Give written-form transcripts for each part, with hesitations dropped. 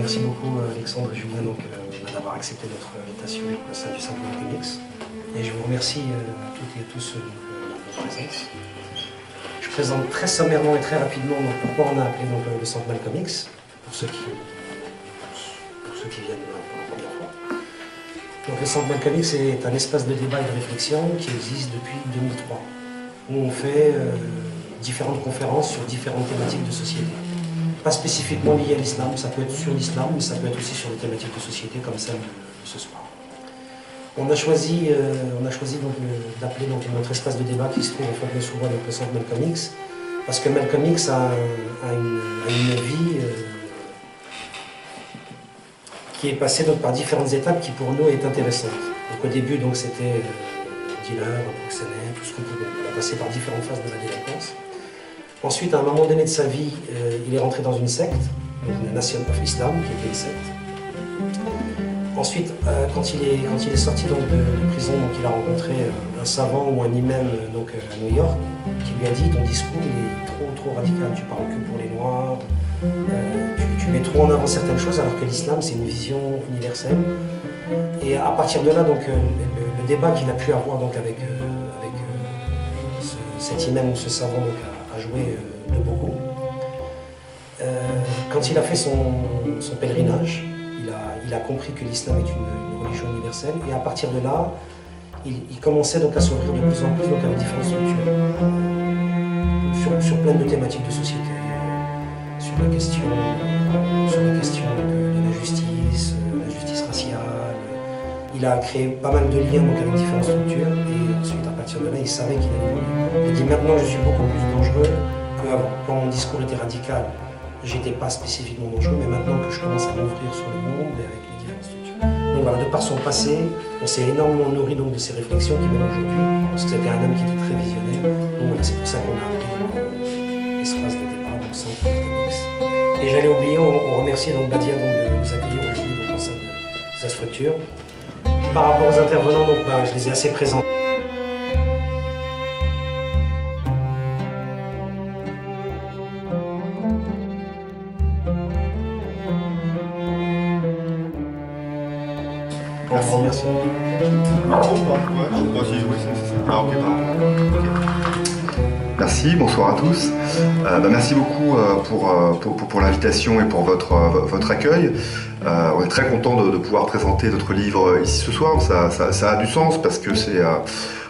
merci beaucoup Alexandre et Julien d'avoir accepté notre invitation au sein du Sandman Comics. Et je vous remercie toutes et tous de votre présence. Je présente très sommairement et très rapidement pourquoi on a appelé le Sandman Comics, pour ceux qui viennent pour la première fois. Donc, le Sandman Comics est un espace de débat et de réflexion qui existe depuis 2003, où on fait différentes conférences sur différentes thématiques de société. Pas spécifiquement liées à l'islam, ça peut être sur l'islam, mais ça peut être aussi sur les thématiques de société comme celle de ce soir. On a choisi d'appeler notre espace de débat qui se trouve en Fontenay-sous-Bois, le centre Malcolm X, parce que Malcolm X a une vie qui est passée par différentes étapes qui pour nous est intéressante. Donc au début c'était dealer, proxénète, tout ce qu'on pouvait. On a passé par différentes phases de la délinquance. Ensuite, à un moment donné de sa vie, il est rentré dans une secte, la Nation of Islam, qui était une secte. Ensuite, quand il est sorti de prison, il a rencontré un savant ou un imam à New York, qui lui a dit ton discours est trop radical, tu parles que pour les noirs, tu mets trop en avant certaines choses, alors que l'islam c'est une vision universelle. Et à partir de là, le débat qu'il a pu avoir avec cet imam ou ce savant a joué de beaucoup. Quand il a fait son pèlerinage, il a compris que l'islam est une religion universelle, et à partir de là, il commençait à s'ouvrir de plus en plus avec différentes structures, sur plein de thématiques de société, sur la question de la justice raciale. Il a créé pas mal de liens avec différentes structures, et ensuite à partir de là, il savait qu'il allait mourir. Il dit maintenant je suis beaucoup plus dangereux qu'avant. Quand mon discours était radical, j'étais pas spécifiquement dangereux, mais maintenant que je commence à m'ouvrir sur le monde et avec les différentes structures. Donc voilà, de par son passé, on s'est énormément nourri de ces réflexions qui viennent aujourd'hui, parce que c'était un homme qui était très visionnaire. Donc voilà, c'est pour ça qu'on a appelé l'espace de départ au centre Comics. Et j'allais oublier, on remercie Badia de nous accueillir aujourd'hui au sein de sa structure. Par rapport aux intervenants, je les ai assez présentés. Merci. Merci, bonsoir à tous. Merci beaucoup pour l'invitation et pour votre accueil. On est très content de pouvoir présenter notre livre ici ce soir. Ça a du sens parce que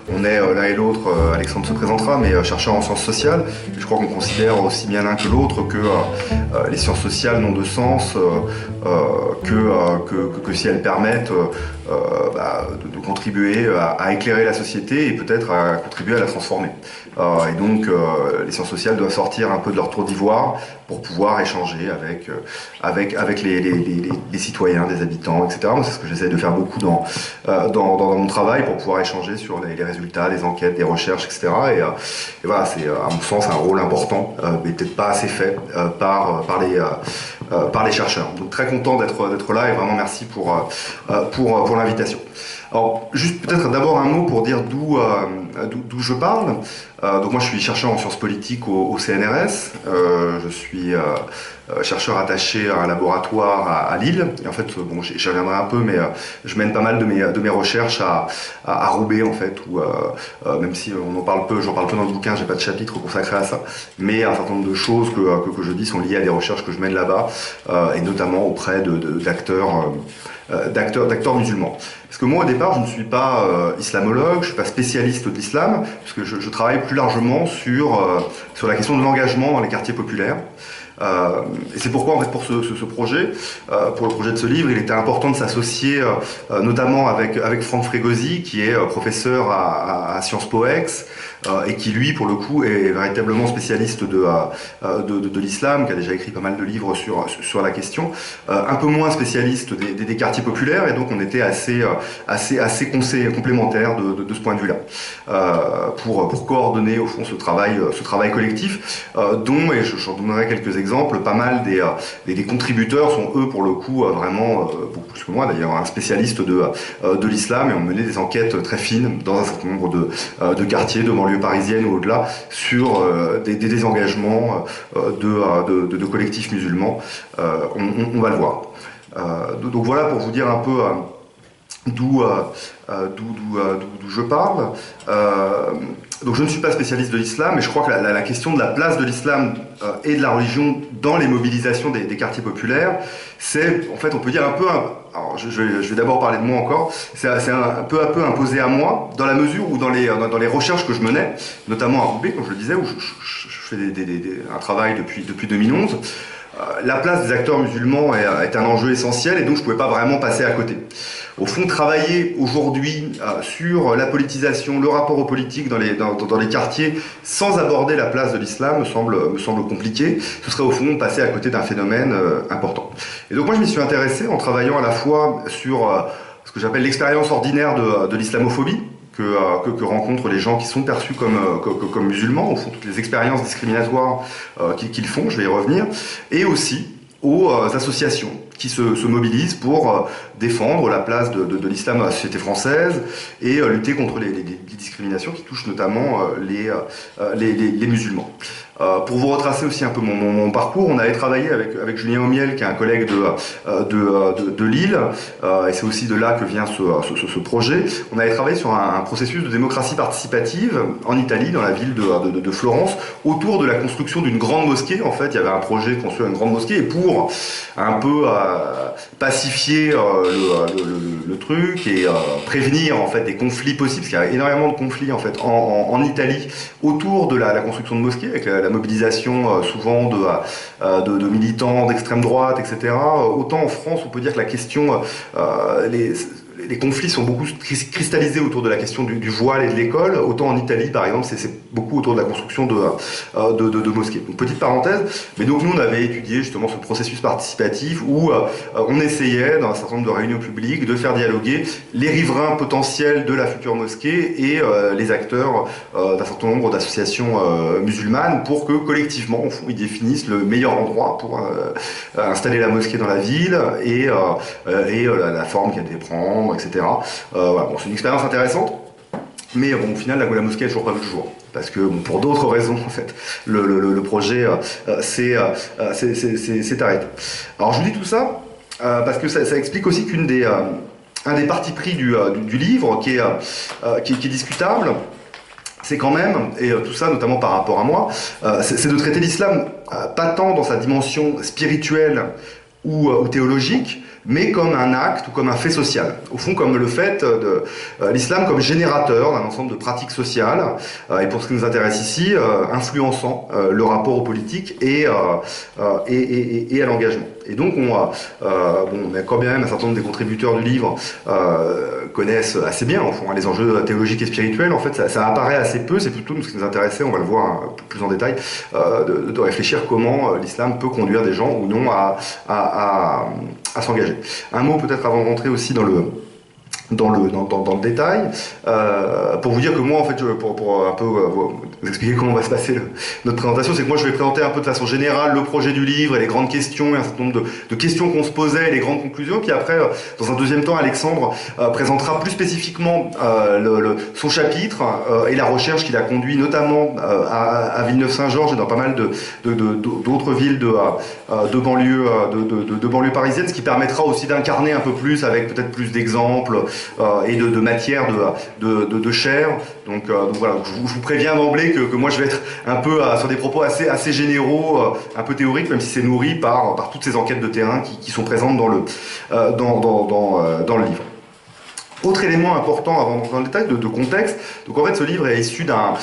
on est l'un et l'autre, Alexandre se présentera, mais chercheurs en sciences sociales. Je crois qu'on considère aussi bien l'un que l'autre que les sciences sociales n'ont de sens que si elles permettent de contribuer à éclairer la société et peut-être à contribuer à la transformer. Et donc les sciences sociales doivent sortir un peu de leur tour d'ivoire pour pouvoir échanger avec les citoyens, des habitants, etc. Moi, c'est ce que j'essaie de faire beaucoup dans mon travail pour pouvoir échanger sur les résultats, les enquêtes, des recherches, etc. Et voilà, c'est à mon sens un rôle important, mais peut-être pas assez fait par les chercheurs. Donc très content d'être là et vraiment merci pour l'invitation. Alors, juste peut-être d'abord un mot pour dire d'où je parle. Donc moi je suis chercheur en sciences politiques au CNRS. Je suis chercheur attaché à un laboratoire à Lille. Et en fait, j'y reviendrai un peu, mais je mène pas mal de mes recherches à Roubaix en fait, où même si j'en parle peu dans le bouquin, j'ai pas de chapitre consacré à ça, mais un certain nombre de choses que je dis sont liées à des recherches que je mène là-bas, et notamment auprès d'acteurs musulmans. Parce que moi, au départ, je ne suis pas islamologue, je ne suis pas spécialiste de l'islam, parce que je travaille plus largement sur la question de l'engagement dans les quartiers populaires. Et c'est pourquoi, en fait, pour ce projet, pour le projet de ce livre, il était important de s'associer notamment avec Franck Frégosi, qui est professeur à Sciences Po Ex, et qui, lui, pour le coup, est véritablement spécialiste de l'islam, qui a déjà écrit pas mal de livres sur la question, un peu moins spécialiste des quartiers populaires, et donc on était assez complémentaires de ce point de vue-là, pour coordonner, au fond, ce travail collectif, dont, et j'en donnerai quelques exemples, exemple, pas mal des contributeurs sont eux pour le coup vraiment, beaucoup plus que moi d'ailleurs, un spécialiste de l'islam, et ont mené des enquêtes très fines dans un certain nombre de quartiers, de banlieues parisiennes ou au-delà, sur des désengagements de collectifs musulmans. On va le voir. Donc voilà pour vous dire un peu d'où je parle. Donc je ne suis pas spécialiste de l'islam, mais je crois que la question de la place de l'islam et de la religion dans les mobilisations des quartiers populaires, c'est, en fait, on peut dire un peu, alors je vais d'abord parler de moi encore, c'est un peu à peu imposé à moi, dans la mesure où dans les recherches que je menais, notamment à Roubaix, comme je le disais, où je fais un travail depuis 2011, la place des acteurs musulmans est un enjeu essentiel, et donc je ne pouvais pas vraiment passer à côté. Au fond, travailler aujourd'hui sur la politisation, le rapport aux politiques dans les quartiers, sans aborder la place de l'islam, me semble compliqué. Ce serait au fond passer à côté d'un phénomène important. Et donc moi, je m'y suis intéressé en travaillant à la fois sur ce que j'appelle l'expérience ordinaire de l'islamophobie, que rencontrent les gens qui sont perçus comme musulmans, au fond, toutes les expériences discriminatoires qu'ils font, je vais y revenir, et aussi aux associations qui se mobilisent pour défendre la place de l'islam dans la société française et lutter contre les discriminations qui touchent notamment les musulmans. Pour vous retracer aussi un peu mon parcours, on avait travaillé avec Julien Aumiel, qui est un collègue de Lille, et c'est aussi de là que vient ce projet. On avait travaillé sur un processus de démocratie participative en Italie, dans la ville de Florence, autour de la construction d'une grande mosquée. En fait, il y avait un projet de construire une grande mosquée, et pour un peu pacifier le truc et prévenir en fait des conflits possibles, parce qu'il y a énormément de conflits en fait en Italie autour de la construction de mosquées, avec la mobilisation souvent de militants d'extrême droite, etc. Autant en France, on peut dire que la question, les conflits sont beaucoup cristallisés autour de la question du voile et de l'école, autant en Italie par exemple, c'est beaucoup autour de la construction de mosquées. Donc petite parenthèse, mais donc nous on avait étudié justement ce processus participatif où on essayait dans un certain nombre de réunions publiques de faire dialoguer les riverains potentiels de la future mosquée et les acteurs d'un certain nombre d'associations musulmanes pour que collectivement au fond, ils définissent le meilleur endroit pour installer la mosquée dans la ville et la forme qu'elle devait prendre, etc. Voilà. Bon, c'est une expérience intéressante, mais bon, au final, la mosquée n'a toujours pas vu le jour. Parce que, bon, pour d'autres raisons, en fait, le projet s'est arrêté. Alors, je vous dis tout ça parce que ça explique aussi qu'un des partis pris du livre qui est discutable, c'est quand même, et tout ça notamment par rapport à moi, c'est de traiter l'islam pas tant dans sa dimension spirituelle ou théologique, mais comme un acte ou comme un fait social. Au fond, comme le fait de l'islam comme générateur d'un ensemble de pratiques sociales, et pour ce qui nous intéresse ici, influençant le rapport aux politiques et à l'engagement. Et donc, on a quand bien même un certain nombre des contributeurs du livre connaissent assez bien, au fond, les enjeux théologiques et spirituels. En fait, ça apparaît assez peu, c'est plutôt ce qui nous intéressait, on va le voir un peu plus en détail, de réfléchir comment l'islam peut conduire des gens ou non à s'engager. Un mot peut-être avant de rentrer aussi dans le détail, pour vous dire que moi, en fait, pour un peu vous expliquer comment va se passer notre présentation, c'est que moi je vais présenter un peu de façon générale le projet du livre et les grandes questions, et un certain nombre de questions qu'on se posait, et les grandes conclusions, puis après, dans un deuxième temps, Alexandre présentera plus spécifiquement son chapitre et la recherche qu'il a conduit notamment à Villeneuve-Saint-Georges et dans pas mal d'autres villes de banlieue parisienne, ce qui permettra aussi d'incarner un peu plus, avec peut-être plus d'exemples, et de matière de chair. Donc voilà, je vous préviens d'emblée que moi je vais être un peu sur des propos assez généraux, un peu théoriques, même si c'est nourri par toutes ces enquêtes de terrain qui sont présentes dans le livre. Autre élément important avant d'entrer dans le détail, de contexte. Donc en fait, ce livre est issu d'un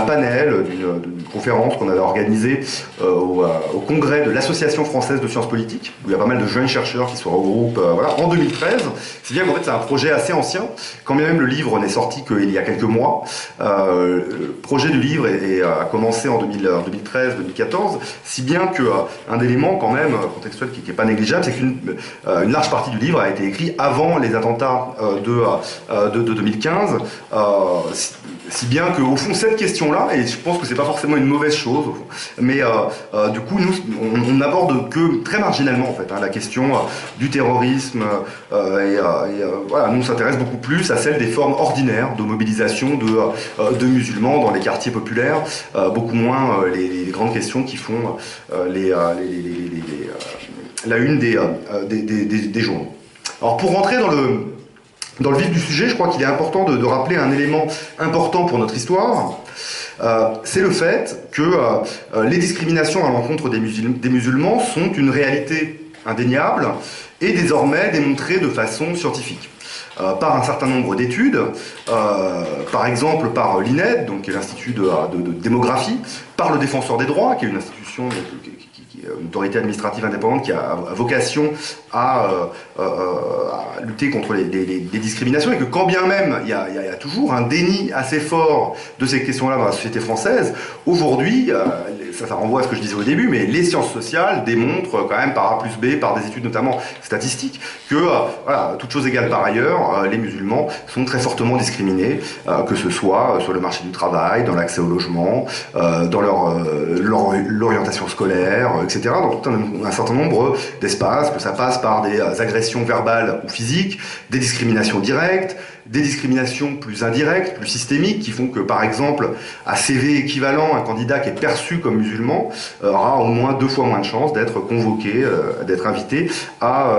panel, d'une conférence qu'on avait organisée au congrès de l'Association française de sciences politiques, où il y a pas mal de jeunes chercheurs qui se regroupent en 2013. C'est bien qu'en fait, c'est un projet assez ancien, quand bien même le livre n'est sorti qu'il y a quelques mois. Le projet du livre a commencé en 2013-2014, si bien qu'un élément quand même contextuel qui n'est pas négligeable, c'est qu'une large partie du livre a été écrit avant les attentats de 2015, si bien qu'au fond, cette question-là, et je pense que c'est pas forcément une mauvaise chose, mais du coup, nous, on n'aborde que très marginalement, en fait, la question du terrorisme, voilà, nous, on s'intéresse beaucoup plus à celle des formes ordinaires de mobilisation de musulmans dans les quartiers populaires, beaucoup moins les grandes questions qui font la une des journaux. Alors, pour rentrer dans le vif du sujet, je crois qu'il est important de rappeler un élément important pour notre histoire. C'est le fait que les discriminations à l'encontre des musulmans sont une réalité indéniable et désormais démontrée de façon scientifique. Par un certain nombre d'études, par exemple par l'INED, donc qui est l'Institut de démographie, par le Défenseur des droits, qui est une institution, une autorité administrative indépendante qui a vocation à lutter contre les discriminations, et que quand bien même il y a toujours un déni assez fort de ces questions-là dans la société française, aujourd'hui, ça renvoie à ce que je disais au début, mais les sciences sociales démontrent quand même par A plus B, par des études notamment statistiques, que, voilà, toute chose égale par ailleurs, les musulmans sont très fortement discriminés, que ce soit sur le marché du travail, dans l'accès au logement, dans l'orientation scolaire, etc., dans tout un certain nombre d'espaces, que ça passe par des agressions verbales ou physiques, des discriminations directes, des discriminations plus indirectes, plus systémiques, qui font que, par exemple, à CV équivalent, un candidat qui est perçu comme musulman aura au moins 2 fois moins de chances d'être convoqué, d'être invité à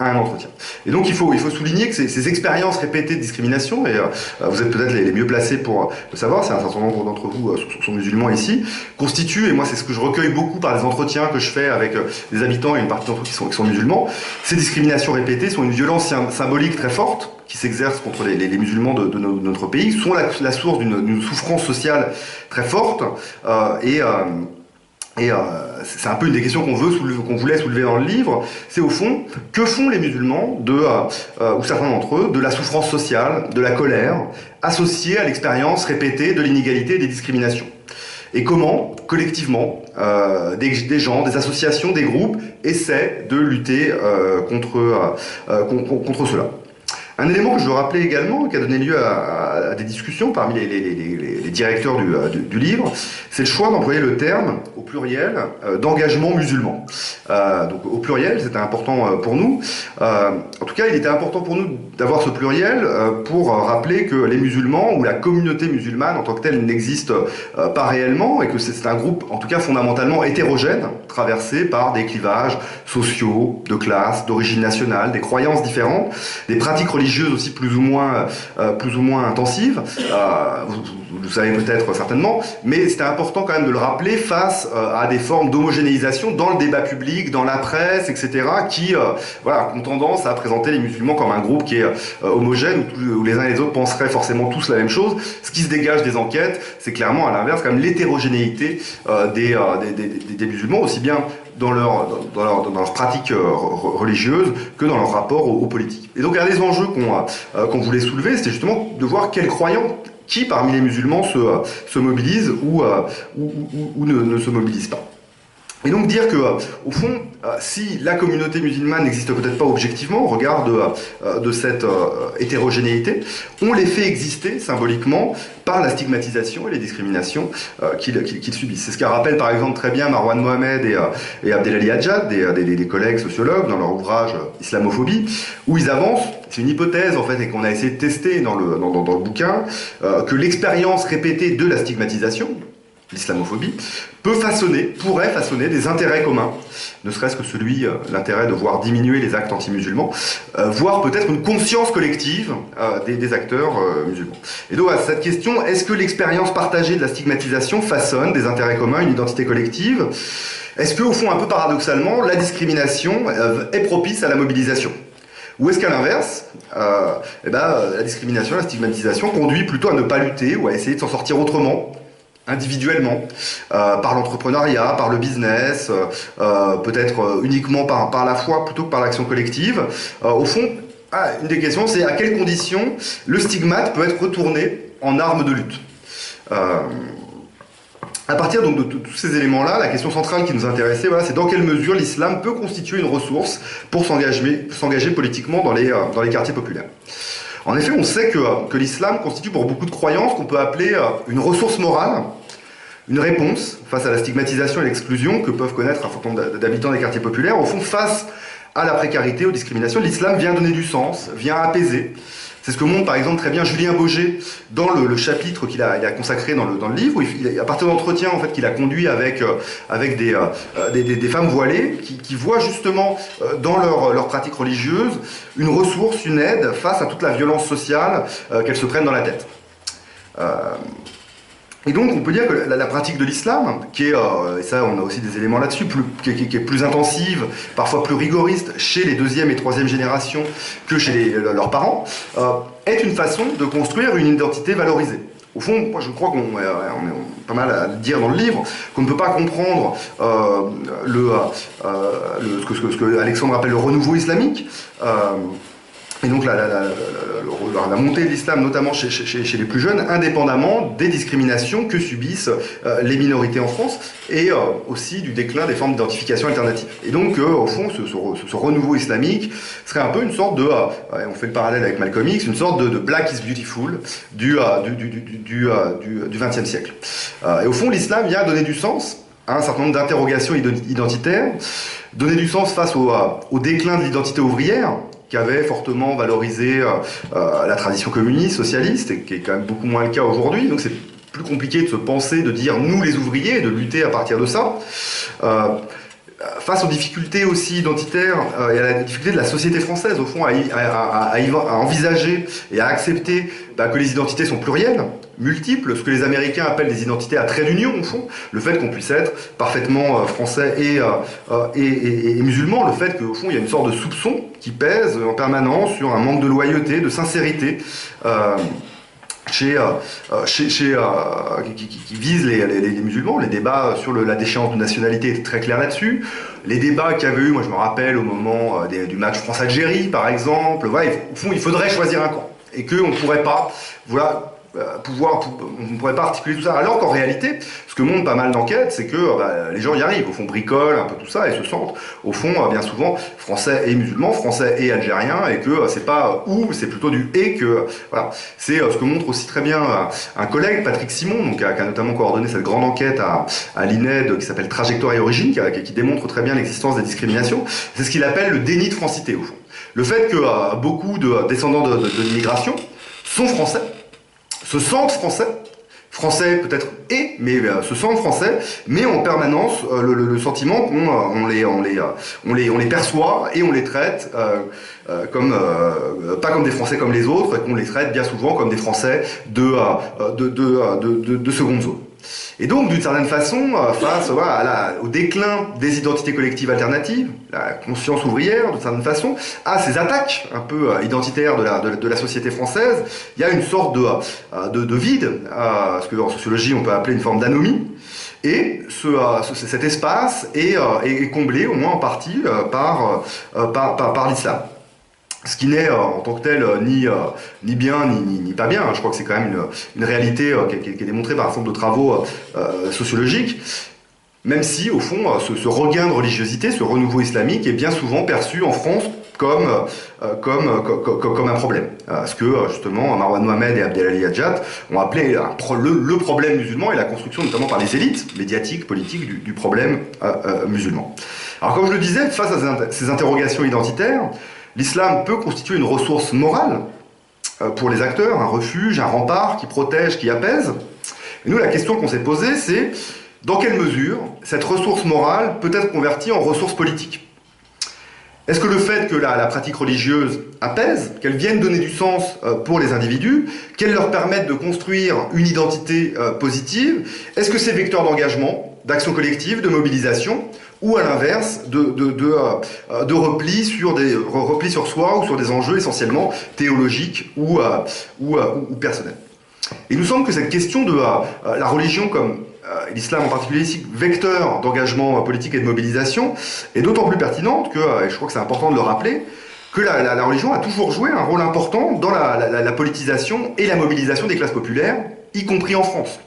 un entretien. Et donc il faut souligner que ces expériences répétées de discrimination, et vous êtes peut-être les mieux placés pour le savoir, c'est un certain nombre d'entre vous sont musulmans ici, constituent, et moi c'est ce que je recueille beaucoup par les entretiens que je fais avec des habitants et une partie d'entre eux qui sont musulmans, ces discriminations répétées sont une violence symbolique très forte qui s'exerce contre les musulmans de notre pays, sont la source d'une souffrance sociale très forte, c'est un peu une des questions qu'on voulait soulever dans le livre, c'est au fond, que font les musulmans ou certains d'entre eux, de la souffrance sociale, de la colère, associée à l'expérience répétée de l'inégalité et des discriminations. Et comment, collectivement, des gens, des associations, des groupes essaient de lutter contre cela. Un élément que je veux rappeler également, qui a donné lieu à des discussions parmi les directeurs du livre, c'est le choix d'employer le terme, au pluriel, d'engagement musulman. Donc au pluriel, c'était important pour nous. En tout cas, il était important pour nous d'avoir ce pluriel pour rappeler que les musulmans, ou la communauté musulmane en tant que telle, n'existe pas réellement, et que c'est un groupe, en tout cas fondamentalement hétérogène, traversé par des clivages sociaux, de classe, d'origine nationale, des croyances différentes, des pratiques religieuses aussi plus ou moins intensives, vous le savez peut-être certainement, mais c'était important quand même de le rappeler face à des formes d'homogénéisation dans le débat public, dans la presse, etc., qui ont tendance à présenter les musulmans comme un groupe qui est homogène, où les uns et les autres penseraient forcément tous la même chose. Ce qui se dégage des enquêtes, c'est clairement à l'inverse quand même l'hétérogénéité des musulmans, aussi bien dans leurs pratiques religieuses que dans leur rapport aux politiques. Et donc un des enjeux qu'on voulait soulever, c'était justement de voir quels croyants, qui parmi les musulmans se mobilisent ou ne se mobilisent pas. Et donc dire que, au fond, si la communauté musulmane n'existe peut-être pas objectivement au regard de cette hétérogénéité, on les fait exister symboliquement par la stigmatisation et les discriminations qu'ils subissent. C'est ce qu'a rappelle par exemple très bien Marwan Mohamed et Abdelali Hadjad, des collègues sociologues, dans leur ouvrage Islamophobie, où ils avancent, c'est une hypothèse en fait, et qu'on a essayé de tester dans le bouquin, que l'expérience répétée de la stigmatisation, l'islamophobie, pourrait façonner des intérêts communs, ne serait-ce que l'intérêt de voir diminuer les actes anti-musulmans, voire peut-être une conscience collective des acteurs musulmans. Et donc à cette question, est-ce que l'expérience partagée de la stigmatisation façonne des intérêts communs, une identité collective? Est-ce que, au fond, un peu paradoxalement, la discrimination est propice à la mobilisation? Ou est-ce qu'à l'inverse, la discrimination, la stigmatisation conduit plutôt à ne pas lutter ou à essayer de s'en sortir autrement, individuellement, par l'entrepreneuriat, par le business, peut-être uniquement par la foi plutôt que par l'action collective? Au fond, une des questions, c'est à quelles conditions le stigmate peut être retourné en arme de lutte. À partir donc de tous ces éléments-là, la question centrale qui nous intéressait, voilà, c'est dans quelle mesure l'islam peut constituer une ressource pour s'engager politiquement dans les quartiers populaires. En effet, on sait que l'islam constitue pour beaucoup de croyances qu'on peut appeler une ressource morale, une réponse face à la stigmatisation et l'exclusion que peuvent connaître un certain nombre d'habitants des quartiers populaires. Au fond, face à la précarité, aux discriminations, l'islam vient donner du sens, vient apaiser. C'est ce que montre par exemple très bien Julien Boger dans le chapitre qu'il a consacré dans le livre, où à partir d'entretiens en fait, qu'il a conduit avec des femmes voilées qui voient justement dans leur pratique religieuse une ressource, une aide face à toute la violence sociale qu'elles se prennent dans la tête. Et donc on peut dire que la pratique de l'islam, qui est, et ça on a aussi des éléments là-dessus, qui est plus intensive, parfois plus rigoriste chez les deuxième et troisième générations que chez leurs parents, est une façon de construire une identité valorisée. Au fond, moi je crois qu'on est pas mal à le dire dans le livre, qu'on ne peut pas comprendre ce que Alexandre appelle le renouveau islamique, et donc la montée de l'islam, notamment chez les plus jeunes, indépendamment des discriminations que subissent les minorités en France, et aussi du déclin des formes d'identification alternatives. Et donc, au fond, ce renouveau islamique serait un peu une sorte de, on fait le parallèle avec Malcolm X, une sorte de Black is Beautiful du XXe siècle. Et au fond, l'islam vient donner du sens à un certain nombre d'interrogations identitaires, donner du sens face au déclin de l'identité ouvrière, qui avait fortement valorisé la tradition communiste, socialiste, et qui est quand même beaucoup moins le cas aujourd'hui. Donc c'est plus compliqué de se penser, de dire nous les ouvriers, et de lutter à partir de ça. Face aux difficultés aussi identitaires et à la difficulté de la société française, au fond, à envisager et à accepter que les identités sont plurielles, multiples, ce que les Américains appellent des identités à trait d'union, au fond, le fait qu'on puisse être parfaitement français et musulman, le fait qu'au fond, il y a une sorte de soupçon qui pèse en permanence sur un manque de loyauté, de sincérité, qui vise les musulmans. Les débats sur la déchéance de nationalité étaient très clairs là-dessus. Les débats qu'il y avait eu, moi je me rappelle, au moment du match France-Algérie, par exemple, voilà, au fond, il faudrait choisir un camp. Et qu'on ne pourrait pas, voilà, on ne pourrait pas articuler tout ça. Alors qu'en réalité, ce que montrent pas mal d'enquêtes, c'est que les gens y arrivent, au fond, bricolent un peu tout ça et se sentent, au fond, bien souvent, français et musulmans, français et algériens, et que c'est pas ou, c'est plutôt du et que, voilà. C'est ce que montre aussi très bien un collègue, Patrick Simon, donc, qui a notamment coordonné cette grande enquête à l'INED qui s'appelle Trajectoire et Origine, qui démontre très bien l'existence des discriminations. C'est ce qu'il appelle le déni de francité, au fond. Le fait que beaucoup de descendants de l'immigration sont français, se sentent français peut-être mais se sentent français, mais en permanence le sentiment qu'on les perçoit et on les traite comme pas comme des Français comme les autres, et qu'on les traite bien souvent comme des Français de seconde zone. Et donc, d'une certaine façon, face au déclin des identités collectives alternatives, la conscience ouvrière, d'une certaine façon, à ces attaques un peu identitaires de la société française, il y a une sorte de vide, ce qu'en sociologie on peut appeler une forme d'anomie. Et cet espace est comblé, au moins en partie, par l'islam. Ce qui n'est en tant que tel ni bien ni pas bien. Je crois que c'est quand même une réalité qui est démontrée par un certain nombre de travaux sociologiques, même si, au fond, ce regain de religiosité, ce renouveau islamique est bien souvent perçu en France comme un problème. Ce que, justement, Marwan Mohamed et Abdelali Hadjat ont appelé le problème musulman, et la construction, notamment par les élites médiatiques, politiques, du problème musulman. Alors, comme je le disais, face à ces interrogations identitaires, l'islam peut constituer une ressource morale pour les acteurs, un refuge, un rempart qui protège, qui apaise. Et nous, la question qu'on s'est posée, c'est dans quelle mesure cette ressource morale peut être convertie en ressource politique ? Est-ce que le fait que la pratique religieuse apaise, qu'elle vienne donner du sens pour les individus, qu'elle leur permette de construire une identité positive, est-ce que c'est vecteur d'engagement, d'action collective, de mobilisation, ou à l'inverse, de repli sur soi ou sur des enjeux essentiellement théologiques ou personnels. Il nous semble que cette question de la religion comme l'islam en particulier ici, vecteur d'engagement politique et de mobilisation, est d'autant plus pertinente que, et je crois que c'est important de le rappeler, que la religion a toujours joué un rôle important dans la politisation et la mobilisation des classes populaires, y compris en France.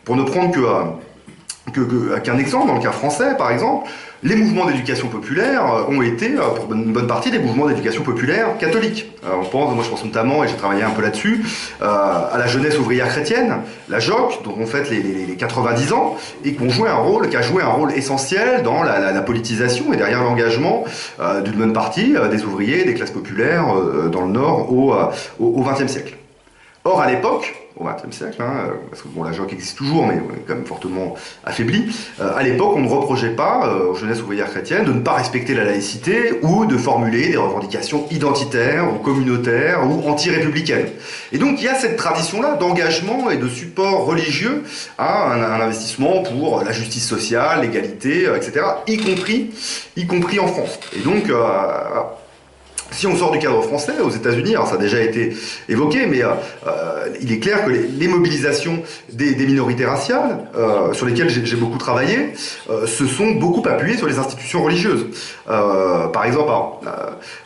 Pour ne prendre qu'un exemple, dans le cas français par exemple, les mouvements d'éducation populaire ont été, pour une bonne partie, des mouvements d'éducation populaire catholiques. Moi je pense notamment, et j'ai travaillé un peu là-dessus, à la jeunesse ouvrière chrétienne, la JOC, dont on fête les 90 ans, et qui a joué un rôle essentiel dans la politisation et derrière l'engagement d'une bonne partie des ouvriers, des classes populaires dans le Nord au XXe siècle. Or, à l'époque, au XXe siècle, parce que bon, la JOC existe toujours, mais quand même fortement affaiblie, à l'époque, on ne reprochait pas aux jeunesses ouvrières chrétiennes de ne pas respecter la laïcité ou de formuler des revendications identitaires ou communautaires ou anti-républicaines. Et donc, il y a cette tradition-là d'engagement et de support religieux à un investissement pour la justice sociale, l'égalité, etc., y compris en France. Et donc, si on sort du cadre français, aux États-Unis, alors ça a déjà été évoqué, mais il est clair que les mobilisations des minorités raciales, sur lesquelles j'ai beaucoup travaillé, se sont beaucoup appuyées sur les institutions religieuses. Par exemple,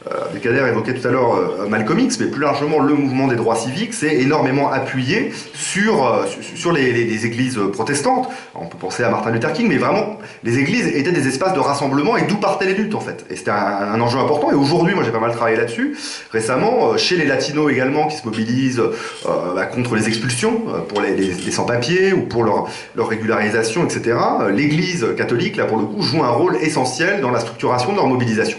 Abdelkader évoquait tout à l'heure Malcolm X, mais plus largement le mouvement des droits civiques s'est énormément appuyé sur les églises protestantes. On peut penser à Martin Luther King, mais vraiment, les églises étaient des espaces de rassemblement et d'où partaient les luttes en fait. Et c'était un enjeu important. Et aujourd'hui, moi j'ai pas mal travaillé là-dessus. Récemment, chez les latinos également, qui se mobilisent contre les expulsions, pour les sans-papiers ou pour leur régularisation, etc. L'Église catholique, là pour le coup, joue un rôle essentiel dans la structuration de leur mobilisation.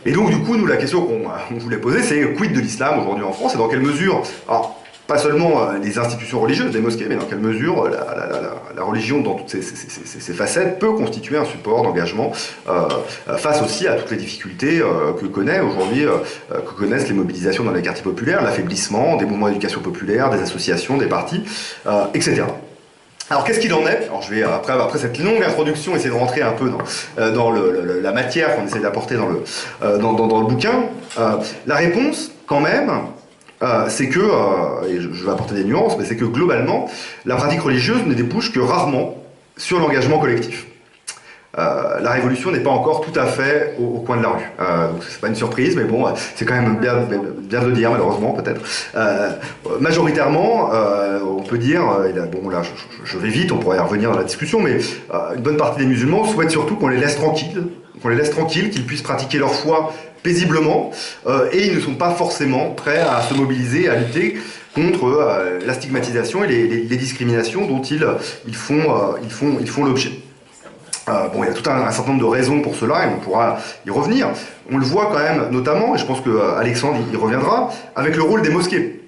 Et donc du coup, nous, la question qu'on voulait poser, c'est quid de l'islam aujourd'hui en France et dans quelle mesure, alors, pas seulement les institutions religieuses, les mosquées, mais dans quelle mesure la religion, dans toutes ses facettes, peut constituer un support d'engagement face aussi à toutes les difficultés que connaissent les mobilisations dans les quartiers populaires, l'affaiblissement des mouvements d'éducation populaire, des associations, des partis, etc. Alors qu'est-ce qu'il en est? Alors je vais après cette longue introduction essayer de rentrer un peu dans la matière qu'on essaie d'apporter dans le bouquin. La réponse, quand même, c'est que, et je vais apporter des nuances, mais c'est que globalement, la pratique religieuse ne débouche que rarement sur l'engagement collectif. La révolution n'est pas encore tout à fait au coin de la rue. Donc c'est pas une surprise, mais bon, c'est quand même bien de le dire, malheureusement, peut-être. Majoritairement, on peut dire, bon là, je vais vite, on pourrait y revenir dans la discussion, mais une bonne partie des musulmans souhaitent surtout qu'on les laisse tranquilles, qu'ils puissent pratiquer leur foi paisiblement, et ils ne sont pas forcément prêts à se mobiliser, à lutter contre la stigmatisation et les discriminations dont ils font l'objet. Il y a tout un certain nombre de raisons pour cela, et on pourra y revenir. On le voit quand même, notamment, et je pense que Alexandre y reviendra, avec le rôle des mosquées,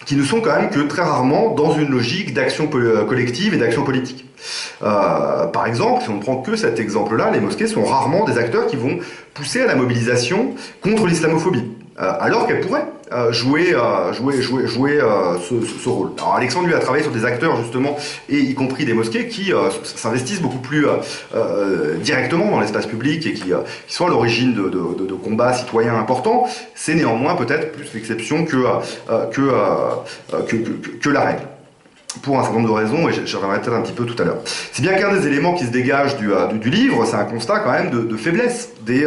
qui ne sont quand même que très rarement dans une logique d'action collective et d'action politique. Par exemple, si on ne prend que cet exemple-là, les mosquées sont rarement des acteurs qui vont pousser à la mobilisation contre l'islamophobie, alors qu'elles pourraient jouer ce rôle. Alors Alexandre lui a travaillé sur des acteurs justement, et y compris des mosquées qui s'investissent beaucoup plus directement dans l'espace public et qui sont à l'origine de combats citoyens importants. C'est néanmoins peut-être plus l'exception que la règle, pour un certain nombre de raisons, et j'y reviendrai peut-être un petit peu tout à l'heure. C'est bien qu'un des éléments qui se dégage du livre, c'est un constat quand même de faiblesse des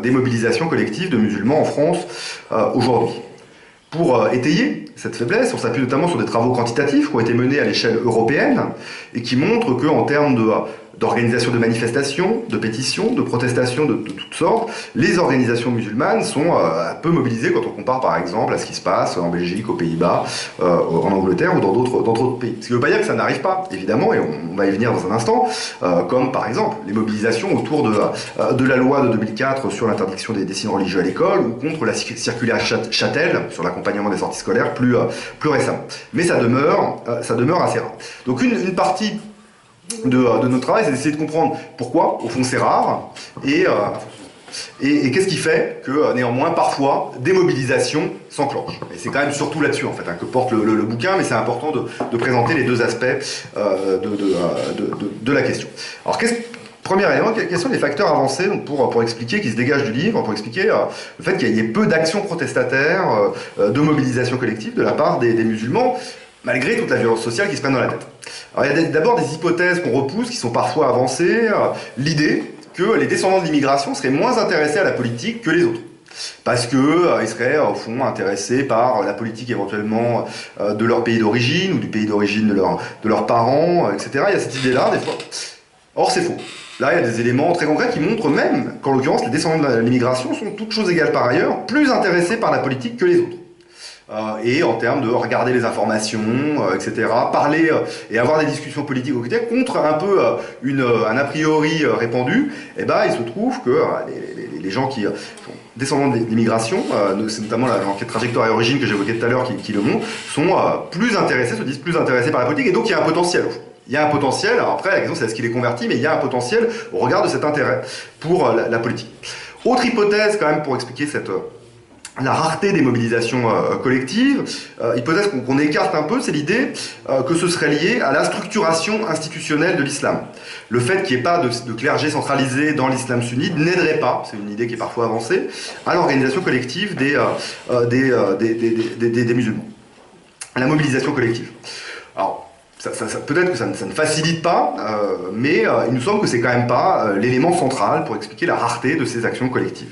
mobilisations collectives de musulmans en France aujourd'hui. Pour étayer cette faiblesse, on s'appuie notamment sur des travaux quantitatifs qui ont été menés à l'échelle européenne et qui montrent qu'en termes d'organisation de manifestations, de pétitions, de protestations de toutes sortes, les organisations musulmanes sont peu mobilisées quand on compare par exemple à ce qui se passe en Belgique, aux Pays-Bas, en Angleterre ou dans d'autres pays. Ce qui ne veut pas dire que ça n'arrive pas, évidemment, et on va y venir dans un instant, comme par exemple les mobilisations autour de la loi de 2004 sur l'interdiction des signes religieux à l'école ou contre la circulaire Châtel sur l'accompagnement des sorties scolaires plus récemment. Mais ça demeure assez rare. Donc une partie de notre travail, c'est d'essayer de comprendre pourquoi, au fond, c'est rare, et qu'est-ce qui fait que, néanmoins, parfois, des mobilisations s'enclenchent. Et c'est quand même surtout là-dessus, en fait, que porte le bouquin, mais c'est important de présenter les deux aspects de la question. Alors, premier élément, quels sont les facteurs avancés pour expliquer, qui se dégagent du livre, pour expliquer le fait qu'il y ait peu d'actions protestataires, de mobilisation collective de la part des musulmans, malgré toute la violence sociale qui se prenne dans la tête. Alors il y a d'abord des hypothèses qu'on repousse, qui sont parfois avancées, l'idée que les descendants de l'immigration seraient moins intéressés à la politique que les autres. Parce qu'ils seraient au fond intéressés par la politique éventuellement de leur pays d'origine ou du pays d'origine de leurs parents, etc. Il y a cette idée-là des fois. Or c'est faux. Là il y a des éléments très concrets qui montrent même qu'en l'occurrence les descendants de l'immigration sont toutes choses égales par ailleurs plus intéressés par la politique que les autres. Et en termes de regarder les informations, etc., parler et avoir des discussions politiques au quotidien contre un peu un a priori répandu, eh ben, il se trouve que les gens qui sont descendants de l'immigration, c'est notamment l'enquête trajectoire et origine que j'évoquais tout à l'heure qui le montre, sont plus intéressés, se disent plus intéressés par la politique, et donc il y a un potentiel. Il y a un potentiel, alors après la question c'est est-ce qu'il est converti, mais il y a un potentiel au regard de cet intérêt pour la politique. Autre hypothèse quand même pour expliquer la rareté des mobilisations collectives, hypothèse qu'on écarte un peu, c'est l'idée que ce serait lié à la structuration institutionnelle de l'islam. Le fait qu'il n'y ait pas de clergé centralisé dans l'islam sunnite n'aiderait pas, c'est une idée qui est parfois avancée, à l'organisation collective des musulmans, à la mobilisation collective. Alors, peut-être que ça ne facilite pas, mais il nous semble que c'est quand même pas l'élément central pour expliquer la rareté de ces actions collectives.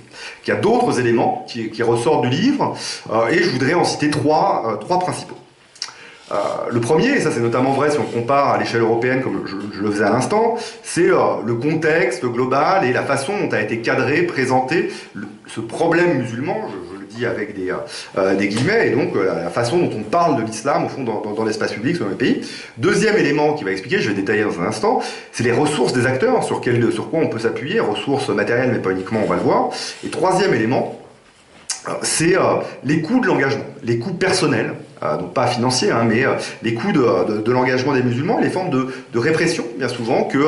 Il y a d'autres éléments qui ressortent du livre, et je voudrais en citer trois principaux. Le premier, et ça c'est notamment vrai si on compare à l'échelle européenne comme je le faisais à l'instant, c'est le contexte global et la façon dont a été cadré, présenté ce problème musulman, je le dis avec des guillemets, et donc la façon dont on parle de l'islam au fond dans l'espace public dans les pays. Deuxième élément qui va expliquer, je vais détailler dans un instant, c'est les ressources des acteurs, sur quoi on peut s'appuyer, ressources matérielles mais pas uniquement, on va le voir. Et troisième élément, c'est les coûts de l'engagement, les coûts personnels, donc pas financiers, hein, mais les coûts de l'engagement des musulmans et les formes de répression, bien souvent, que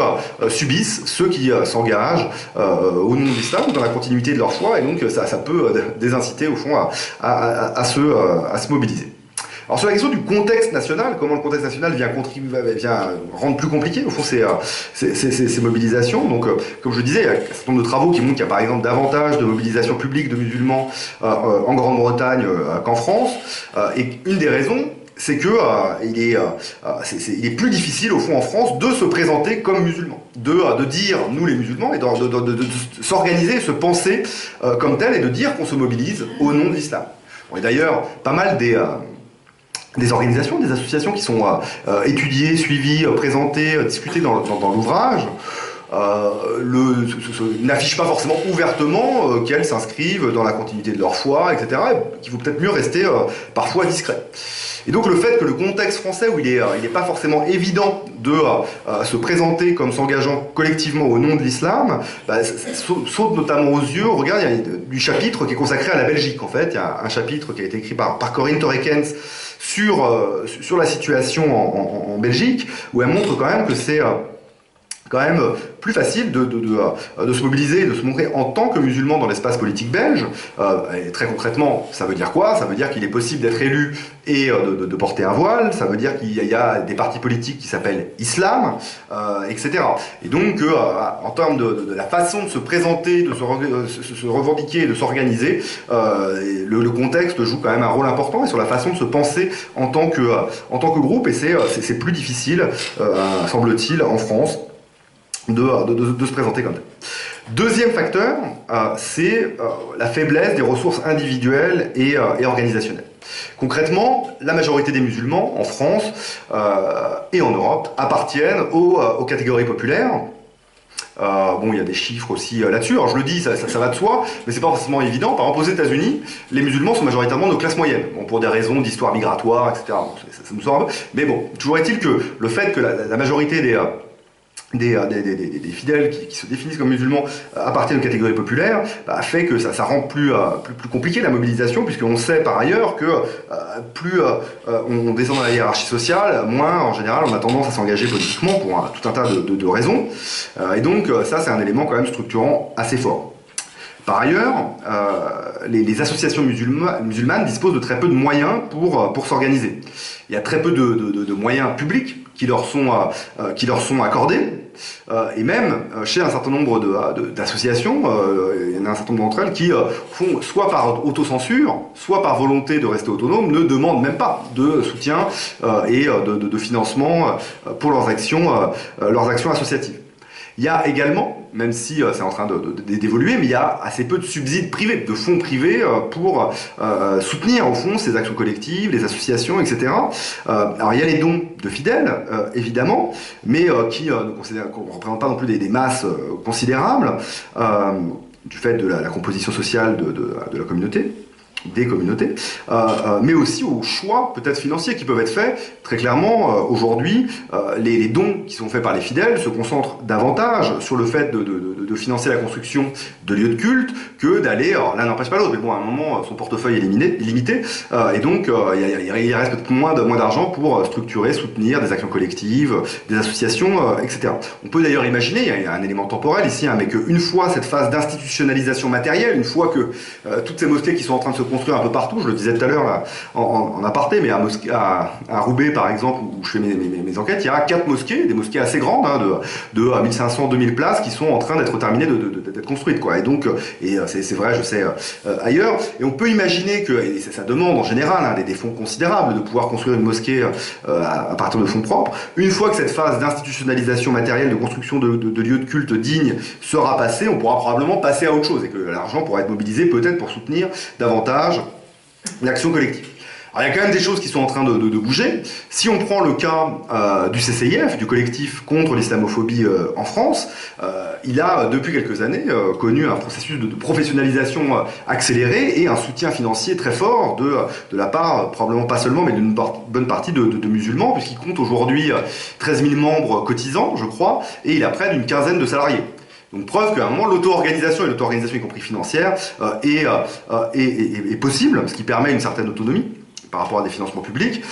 subissent ceux qui s'engagent au nom de l'islam ou dans la continuité de leur foi, et donc ça peut désinciter au fond à se mobiliser. Alors sur la question du contexte national, comment le contexte national vient rendre plus compliqué au fond ces mobilisations. Donc comme je disais, il y a un certain nombre de travaux qui montrent qu'il y a par exemple davantage de mobilisation publique de musulmans en Grande-Bretagne qu'en France, et une des raisons c'est que il est plus difficile au fond en France de se présenter comme musulman, de dire nous les musulmans et de s'organiser, se penser comme tel et de dire qu'on se mobilise au nom de l'islam. Bon, et d'ailleurs pas mal des organisations, des associations qui sont étudiées, suivies, présentées, discutées dans l'ouvrage, n'affichent pas forcément ouvertement qu'elles s'inscrivent dans la continuité de leur foi, etc., et qu'il faut peut-être mieux rester parfois discret. Et donc le fait que le contexte français, où il est pas forcément évident de se présenter comme s'engageant collectivement au nom de l'islam, saute notamment aux yeux au regard du chapitre qui est consacré à la Belgique. En fait, il y a un chapitre qui a été écrit par Corinne Torrekens sur la situation en Belgique, où elle montre quand même que c'est quand même plus facile de se mobiliser, de se montrer en tant que musulman dans l'espace politique belge. Et très concrètement, ça veut dire quoi? Ça veut dire qu'il est possible d'être élu et de porter un voile, ça veut dire qu'il y a des partis politiques qui s'appellent Islam, etc. Et donc, en termes de la façon de se présenter, de se revendiquer, de s'organiser, le contexte joue quand même un rôle important, et sur la façon de se penser en tant que groupe, et c'est plus difficile, semble-t-il, en France, de se présenter comme tel. Deuxième facteur, c'est la faiblesse des ressources individuelles et organisationnelles. Concrètement, la majorité des musulmans en France et en Europe appartiennent aux catégories populaires. Il y a des chiffres aussi là-dessus. Alors je le dis, ça va de soi, mais c'est pas forcément évident. Par exemple, aux États-Unis, les musulmans sont majoritairement de classe moyenne, pour des raisons d'histoire migratoire, etc. Ça nous sort un peu. Mais bon, toujours est-il que le fait que la majorité des fidèles qui se définissent comme musulmans appartiennent aux catégories populaires, fait que ça rend plus compliqué la mobilisation, puisqu'on sait par ailleurs que plus on descend dans la hiérarchie sociale, moins en général on a tendance à s'engager politiquement pour tout un tas de raisons. Et donc ça c'est un élément quand même structurant assez fort. Par ailleurs, les associations musulmanes disposent de très peu de moyens pour s'organiser. Il y a très peu de moyens publics qui leur sont accordés, et même chez un certain nombre d'associations, il y en a un certain nombre d'entre elles qui font, soit par autocensure, soit par volonté de rester autonomes, ne demandent même pas de soutien et de financement pour leurs actions associatives. Il y a également même si c'est en train d'évoluer, mais il y a assez peu de subsides privés, de fonds privés pour soutenir au fond ces actions collectives, les associations, etc. Alors il y a les dons de fidèles, évidemment, mais qui ne représentent pas non plus des masses considérables du fait de la composition sociale de la communauté, des communautés, mais aussi aux choix peut-être financiers qui peuvent être faits. Très clairement, aujourd'hui, les dons qui sont faits par les fidèles se concentrent davantage sur le fait de financer la construction de lieux de culte que d'aller, alors l'un n'empêche pas l'autre, mais bon, à un moment, son portefeuille est limité, et donc il reste peut-être moins d'argent pour structurer, soutenir des actions collectives, des associations, etc. On peut d'ailleurs imaginer, il y a un élément temporel ici, mais qu'une fois cette phase d'institutionnalisation matérielle, une fois que toutes ces mosquées qui sont en train de se construire un peu partout, je le disais tout à l'heure en aparté, mais à Roubaix par exemple, où je fais mes enquêtes, il y a 4 mosquées, des mosquées assez grandes, de 1500-2000 places, qui sont en train d'être terminées d'être construites, quoi. Et donc, c'est vrai, je sais, ailleurs, et on peut imaginer que, et ça demande en général des fonds considérables de pouvoir construire une mosquée à partir de fonds propres. Une fois que cette phase d'institutionnalisation matérielle, de construction de lieux de culte dignes sera passée, on pourra probablement passer à autre chose, et que l'argent pourra être mobilisé peut-être pour soutenir davantage l'action collective. Alors, il y a quand même des choses qui sont en train de bouger. Si on prend le cas du CCIF, du collectif contre l'islamophobie en France, il a depuis quelques années connu un processus de professionnalisation accéléré et un soutien financier très fort de la part, probablement pas seulement, mais d'une bonne partie de musulmans, puisqu'il compte aujourd'hui 13 000 membres cotisants, je crois, et il a près d'une quinzaine de salariés. Donc preuve qu'à un moment, l'auto-organisation, et l'auto-organisation y compris financière, est possible, ce qui permet une certaine autonomie par rapport à des financements publics,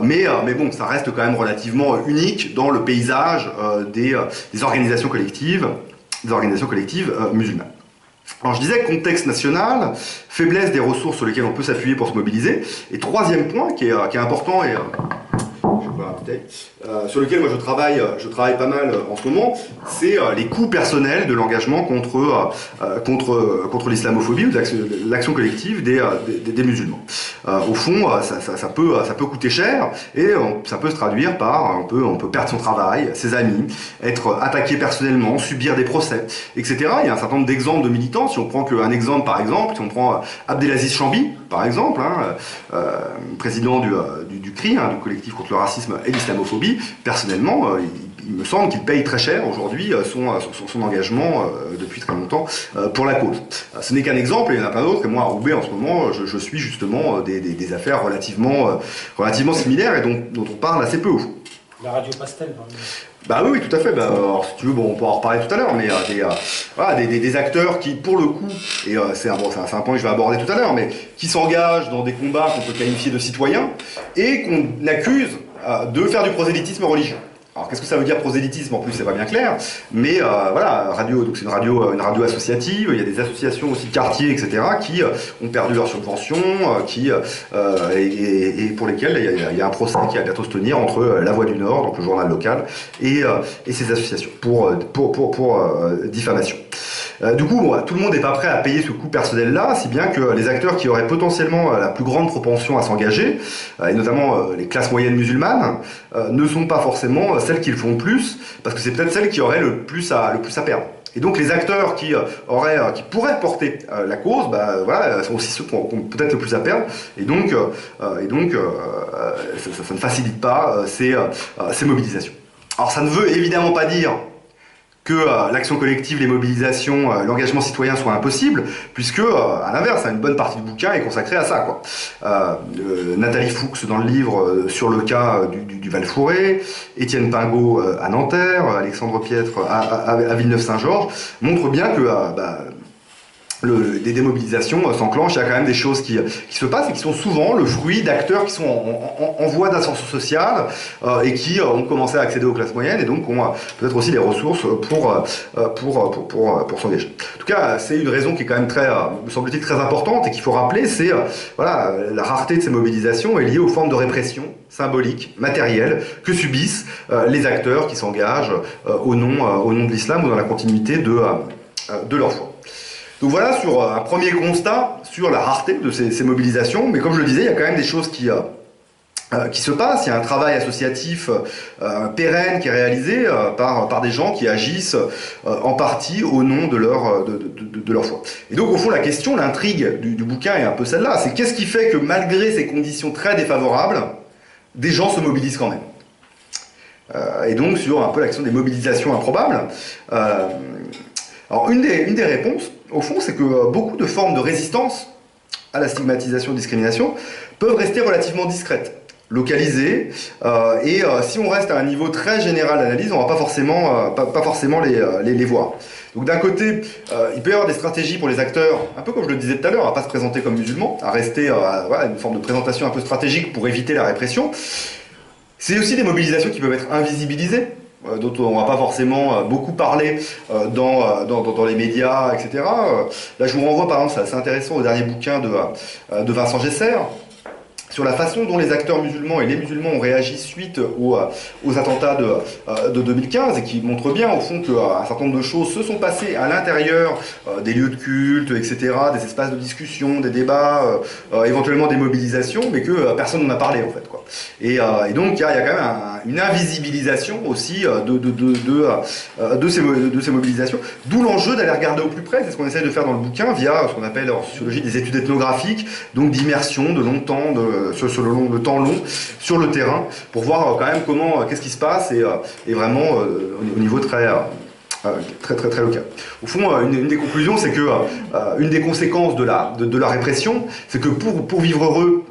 mais bon, ça reste quand même relativement unique dans le paysage des organisations collectives, musulmanes. Alors je disais contexte national, faiblesse des ressources sur lesquelles on peut s'appuyer pour se mobiliser, et troisième point qui est important, et sur lequel moi je travaille pas mal en ce moment, c'est les coûts personnels de l'engagement contre l'islamophobie ou de l'action collective des musulmans. Au fond, ça peut coûter cher, et ça peut se traduire par on peut perdre son travail, ses amis, être attaqué personnellement, subir des procès, etc. Il y a un certain nombre d'exemples de militants. Si on prend qu'un exemple, par exemple, si on prend Abdelaziz Chambi, par exemple, président du CRI, du collectif contre le racisme et l'islamophobie, personnellement, il me semble qu'il paye très cher aujourd'hui son engagement depuis très longtemps pour la cause. Ce n'est qu'un exemple, et il y en a plein d'autres, et moi à Roubaix en ce moment, je suis justement des affaires relativement similaires et dont on parle assez peu au fond. La radio Pastel, par exemple. Bah oui, tout à fait. Alors, si tu veux, on pourra en reparler tout à l'heure, mais des acteurs qui, pour le coup, et c'est un point que je vais aborder tout à l'heure, mais qui s'engagent dans des combats qu'on peut qualifier de citoyens et qu'on accuse de faire du prosélytisme religieux. Alors qu'est-ce que ça veut dire prosélytisme? En plus, c'est pas bien clair, mais donc c'est une radio associative. Il y a des associations aussi de quartier, etc., qui ont perdu leurs subventions, et pour lesquelles il y a un procès qui va bientôt se tenir entre La Voix du Nord, donc le journal local, et ces associations pour diffamation. Du coup, tout le monde n'est pas prêt à payer ce coût personnel-là, si bien que les acteurs qui auraient potentiellement la plus grande propension à s'engager, et notamment les classes moyennes musulmanes, ne sont pas forcément celles qui le font le plus, parce que c'est peut-être celles qui auraient le plus à perdre. Et donc les acteurs qui pourraient porter la cause, sont aussi ceux qui ont peut-être le plus à perdre, et donc ça ne facilite pas ces mobilisations. Alors ça ne veut évidemment pas dire que l'action collective, les mobilisations, l'engagement citoyen soit impossible, puisque, à l'inverse, une bonne partie du bouquin est consacrée à ça, quoi. Nathalie Fuchs, dans le livre sur le cas du Val-Fouré, Étienne Pingot à Nanterre, Alexandre Piètre à Villeneuve-Saint-Georges, montrent bien que des démobilisations s'enclenchent. Il y a quand même des choses qui se passent et qui sont souvent le fruit d'acteurs qui sont en voie d'ascension sociale et qui ont commencé à accéder aux classes moyennes et donc ont peut-être aussi les ressources pour s'engager. En tout cas, c'est une raison qui est quand même me semble-t-il, très importante et qu'il faut rappeler, c'est la rareté de ces mobilisations est liée aux formes de répression symbolique, matérielle, que subissent les acteurs qui s'engagent au nom de l'islam ou dans la continuité de leur foi. Donc voilà sur un premier constat sur la rareté de ces mobilisations, mais comme je le disais, il y a quand même des choses qui qui se passe, il y a un travail associatif pérenne qui est réalisé par des gens qui agissent en partie au nom de leur foi. Et donc au fond la question, l'intrigue du bouquin est un peu celle-là, c'est qu'est-ce qui fait que malgré ces conditions très défavorables, des gens se mobilisent quand même. Et donc sur un peu la question des mobilisations improbables. Alors une des réponses, au fond, c'est que beaucoup de formes de résistance à la stigmatisation et discrimination peuvent rester relativement discrètes, localisées, et si on reste à un niveau très général d'analyse, on ne va pas forcément les voir. Donc d'un côté, il peut y avoir des stratégies pour les acteurs, un peu comme je le disais tout à l'heure, à ne pas se présenter comme musulmans, à rester voilà, une forme de présentation un peu stratégique pour éviter la répression. C'est aussi des mobilisations qui peuvent être invisibilisées, dont on ne va pas forcément beaucoup parler dans les médias, etc. Là, je vous renvoie, par exemple, c'est assez intéressant, au dernier bouquin de Vincent Gesser, sur la façon dont les acteurs musulmans et les musulmans ont réagi suite aux attentats de 2015, et qui montrent bien, au fond, qu'un certain nombre de choses se sont passées à l'intérieur des lieux de culte, etc., des espaces de discussion, des débats, éventuellement des mobilisations, mais que personne n'en a parlé, en fait, quoi. Et donc, il y a quand même une invisibilisation aussi de ces mobilisations, d'où l'enjeu d'aller regarder au plus près. C'est ce qu'on essaie de faire dans le bouquin via ce qu'on appelle en sociologie des études ethnographiques, donc d'immersion, de long temps, sur le temps long, sur le terrain, pour voir quand même qu'est-ce qui se passe, et vraiment au niveau très local. Au fond, une des conclusions, c'est que une des conséquences de la répression, c'est que pour vivre heureux,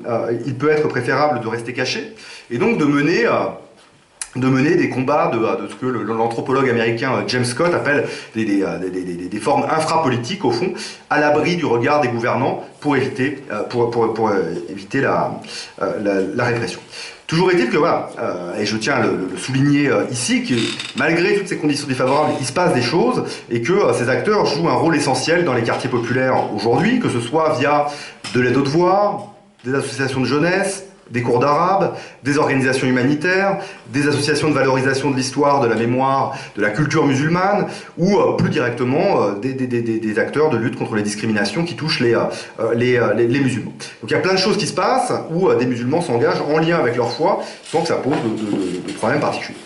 il peut être préférable de rester caché, et donc de mener des combats de ce que l'anthropologue américain James Scott appelle des formes infrapolitiques, au fond, à l'abri du regard des gouvernants pour éviter la répression. Toujours est-il que, voilà, et je tiens à le souligner ici, que malgré toutes ces conditions défavorables, il se passe des choses, et que ces acteurs jouent un rôle essentiel dans les quartiers populaires aujourd'hui, que ce soit via de l'aide aux devoirs, des associations de jeunesse, des cours d'arabe, des organisations humanitaires, des associations de valorisation de l'histoire, de la mémoire, de la culture musulmane, ou plus directement des acteurs de lutte contre les discriminations qui touchent les musulmans. Donc il y a plein de choses qui se passent où des musulmans s'engagent en lien avec leur foi sans que ça pose de problème particulier.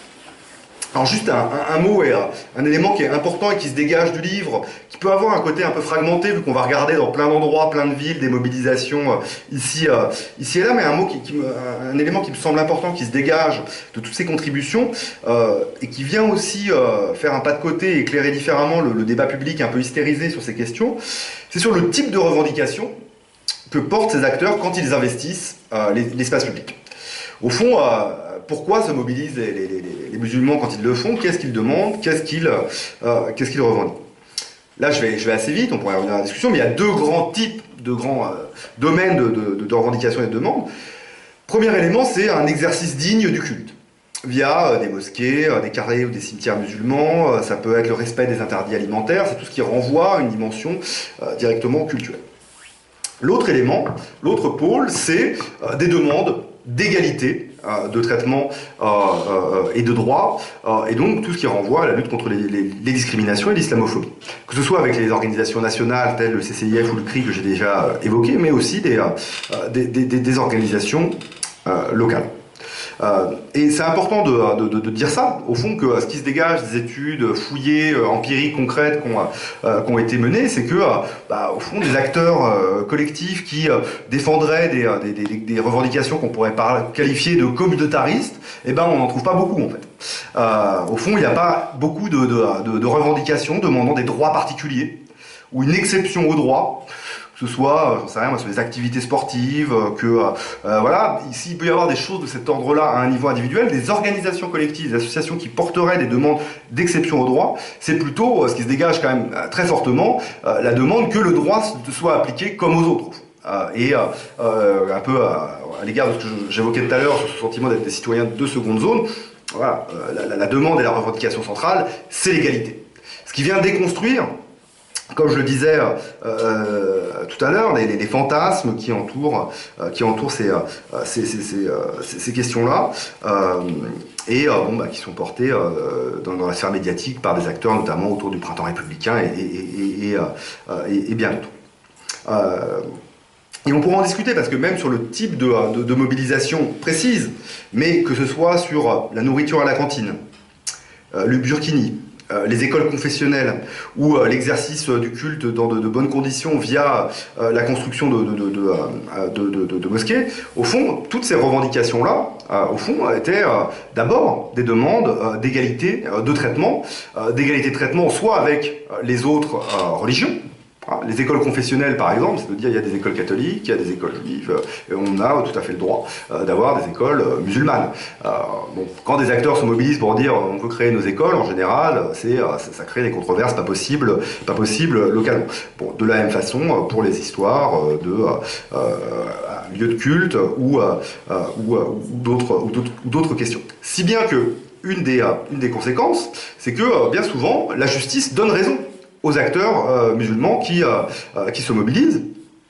Alors juste un mot et un élément qui est important et qui se dégage du livre, qui peut avoir un côté un peu fragmenté, vu qu'on va regarder dans plein d'endroits, plein de villes, des mobilisations ici et là, mais un élément qui me semble important, qui se dégage de toutes ces contributions, et qui vient aussi faire un pas de côté et éclairer différemment le débat public un peu hystérisé sur ces questions, c'est sur le type de revendication que portent ces acteurs quand ils investissent l'espace public. Au fond, pourquoi se mobilisent les musulmans quand ils le font? Qu'est-ce qu'ils demandent? Qu'est-ce qu'ils revendiquent? Là, je vais assez vite, on pourrait revenir à la discussion, mais il y a deux grands types, deux grands domaines de revendications et de demandes. Premier élément, c'est un exercice digne du culte, via des mosquées, des carrés ou des cimetières musulmans. Ça peut être le respect des interdits alimentaires, c'est tout ce qui renvoie à une dimension directement culturelle. L'autre élément, l'autre pôle, c'est des demandes d'égalité, de traitement et de droit, et donc tout ce qui renvoie à la lutte contre les discriminations et l'islamophobie. Que ce soit avec les organisations nationales telles le CCIF ou le CRI que j'ai déjà évoqué, mais aussi des organisations locales. Et c'est important de dire ça, au fond, que ce qui se dégage des études fouillées, empiriques, concrètes qui ont été menées, c'est que, au fond, des acteurs collectifs qui défendraient des revendications qu'on pourrait qualifier de communautaristes, on n'en trouve pas beaucoup, en fait. Au fond, il n'y a pas beaucoup de revendications demandant des droits particuliers, ou une exception aux droits, que ce soit, j'en sais rien, sur les activités sportives, voilà, ici il peut y avoir des choses de cet ordre-là à un niveau individuel, des organisations collectives, des associations qui porteraient des demandes d'exception au droit, c'est plutôt ce qui se dégage quand même très fortement, la demande que le droit soit appliqué comme aux autres. Et un peu à l'égard de ce que j'évoquais tout à l'heure, sur ce sentiment d'être des citoyens de seconde zone, voilà, la demande et la revendication centrale, c'est l'égalité. Ce qui vient déconstruire, comme je le disais tout à l'heure, les fantasmes qui entourent ces questions-là, qui sont portés dans la sphère médiatique par des acteurs, notamment autour du printemps républicain et bien d'autres. Et on pourra en discuter parce que même sur le type de mobilisation précise, mais que ce soit sur la nourriture à la cantine, le burkini, les écoles confessionnelles ou l'exercice du culte dans de bonnes conditions via la construction de mosquées, au fond, toutes ces revendications-là, au fond, étaient d'abord des demandes d'égalité de traitement, soit avec les autres religions. Les écoles confessionnelles, par exemple, c'est-à-dire il y a des écoles catholiques, il y a des écoles juives, et on a tout à fait le droit d'avoir des écoles musulmanes. Bon, quand des acteurs se mobilisent pour dire on peut créer nos écoles, en général, ça crée des controverses pas possibles localement. Bon, de la même façon, pour les histoires de lieux de culte ou d'autres questions. Si bien que une des conséquences, c'est que bien souvent, la justice donne raison aux acteurs musulmans qui se mobilisent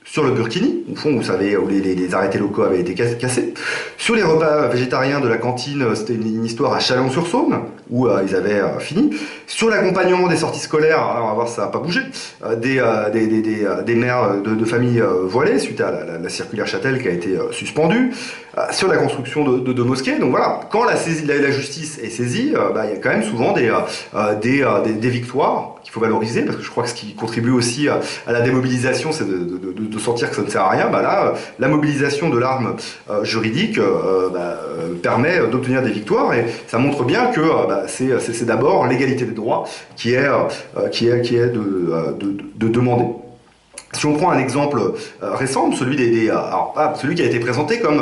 sur le burkini, au fond, vous savez, où les arrêtés locaux avaient été cassés. Sur les repas végétariens de la cantine, c'était une histoire à Chalon-sur-Saône, où ils avaient fini. Sur l'accompagnement des sorties scolaires, alors on va voir si ça n'a pas bougé, des mères de familles voilées, suite à la circulaire Châtel qui a été suspendue. Sur la construction de mosquées. Donc voilà, quand la justice est saisie, il y a quand même souvent des victoires qu'il faut valoriser, parce que je crois que ce qui contribue aussi à la démobilisation, c'est de sentir que ça ne sert à rien. Là, la mobilisation de l'arme juridique permet d'obtenir des victoires, et ça montre bien que c'est d'abord l'égalité des droits qui est de demander. Si on prend un exemple récent, celui celui qui a été présenté comme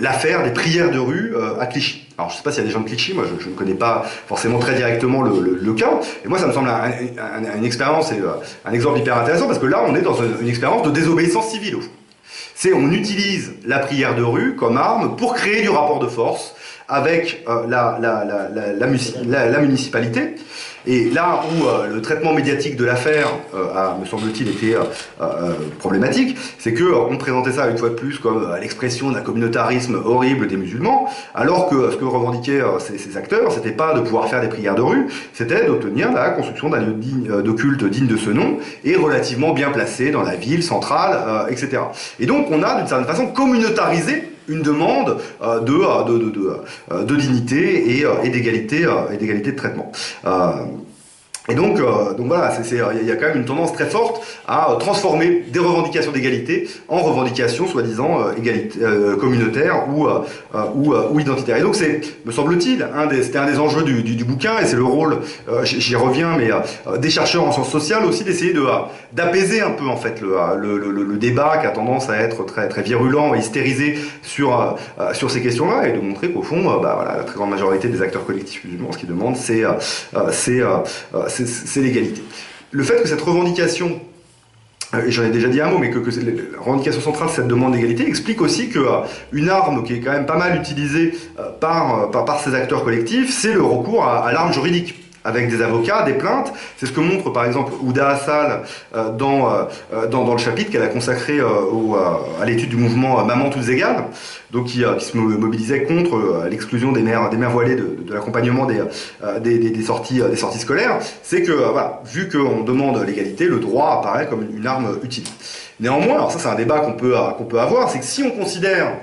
l'affaire des prières de rue à Clichy. Alors je ne sais pas s'il y a des gens de Clichy, moi je ne connais pas forcément très directement le cas, et moi ça me semble une expérience et un exemple hyper intéressant, parce que là on est dans une expérience de désobéissance civile au fond. On utilise la prière de rue comme arme pour créer du rapport de force avec la municipalité. Et là où le traitement médiatique de l'affaire a, me semble-t-il, été problématique, c'est qu'on présentait ça une fois de plus comme l'expression d'un communautarisme horrible des musulmans, alors que ce que revendiquaient ces acteurs, c'était pas de pouvoir faire des prières de rue, c'était d'obtenir la construction d'un lieu de culte digne de ce nom et relativement bien placé dans la ville centrale, etc. Et donc on a d'une certaine façon communautarisé une demande de dignité et d'égalité de traitement. Et donc voilà, il y a quand même une tendance très forte à transformer des revendications d'égalité en revendications soi-disant communautaires ou identitaires. Et donc c'est, me semble-t-il, c'était un des enjeux du bouquin, et c'est le rôle, j'y reviens, mais des chercheurs en sciences sociales aussi, d'essayer d'apaiser un peu en fait le débat qui a tendance à être très, très virulent et hystérisé sur ces questions-là, et de montrer qu'au fond, la très grande majorité des acteurs collectifs musulmans, ce qu'ils demandent, c'est l'égalité. Le fait que cette revendication, et j'en ai déjà dit un mot, mais que la revendication centrale de cette demande d'égalité explique aussi qu'une arme qui est quand même pas mal utilisée par ces acteurs collectifs, c'est le recours à l'arme juridique, avec des avocats, des plaintes. C'est ce que montre par exemple Ouda Hassal dans le chapitre qu'elle a consacré à l'étude du mouvement Maman toutes égales, donc qui se mobilisait contre l'exclusion des mères voilées de l'accompagnement des sorties scolaires. C'est que vu qu'on demande l'égalité, le droit apparaît comme une arme utile. Néanmoins, alors ça c'est un débat qu'on peut avoir, c'est que si on considère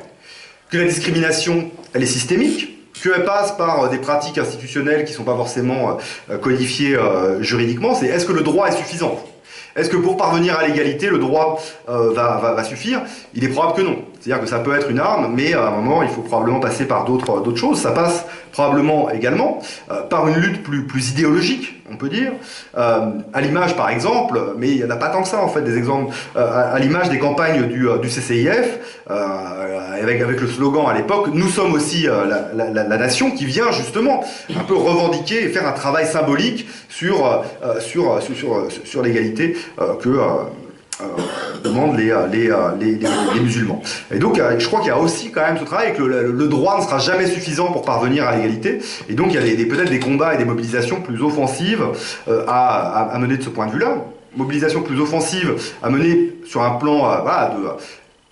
que la discrimination elle est systémique, qu'elle passe par des pratiques institutionnelles qui ne sont pas forcément codifiées juridiquement, c'est est-ce que le droit est suffisant ? Est-ce que pour parvenir à l'égalité, le droit va suffire ? Il est probable que non. C'est-à-dire que ça peut être une arme, mais à un moment, il faut probablement passer par d'autres choses. Ça passe probablement également par une lutte plus idéologique, on peut dire, à l'image par exemple, mais il n'y en a pas tant que ça en fait, des exemples, à l'image des campagnes du CCIF, avec le slogan à l'époque « Nous sommes aussi la nation » qui vient justement un peu revendiquer et faire un travail symbolique sur l'égalité que demandent les musulmans. Et donc je crois qu'il y a aussi quand même ce travail, que le droit ne sera jamais suffisant pour parvenir à l'égalité, et donc il y a peut-être des combats et des mobilisations plus offensives à mener de ce point de vue-là. Mobilisation plus offensive à mener sur un plan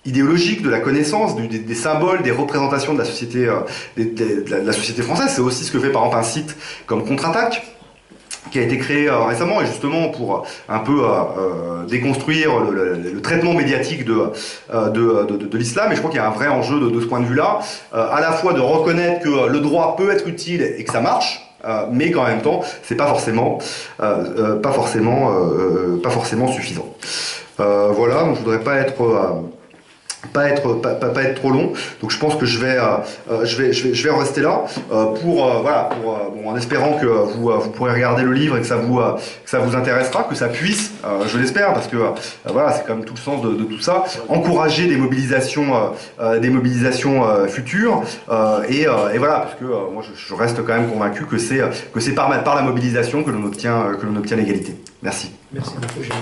idéologique, de la connaissance, des symboles, des représentations de la société, de la société française. C'est aussi ce que fait par exemple un site comme Contre-Attaque, qui a été créé récemment, et justement pour un peu déconstruire le traitement médiatique de l'islam. Et je crois qu'il y a un vrai enjeu de ce point de vue-là, à la fois de reconnaître que le droit peut être utile et que ça marche, mais qu'en même temps, c'est pas forcément suffisant. Voilà, donc je voudrais pas être trop long, donc je pense que je vais en rester là en espérant que vous pourrez regarder le livre et que ça vous intéressera, que ça puisse, je l'espère, parce que voilà, c'est quand même tout le sens de tout ça, encourager des mobilisations futures, et voilà, parce que moi je reste quand même convaincu que c'est par la mobilisation que l'on obtient l'égalité. Merci. Merci beaucoup, Gilles.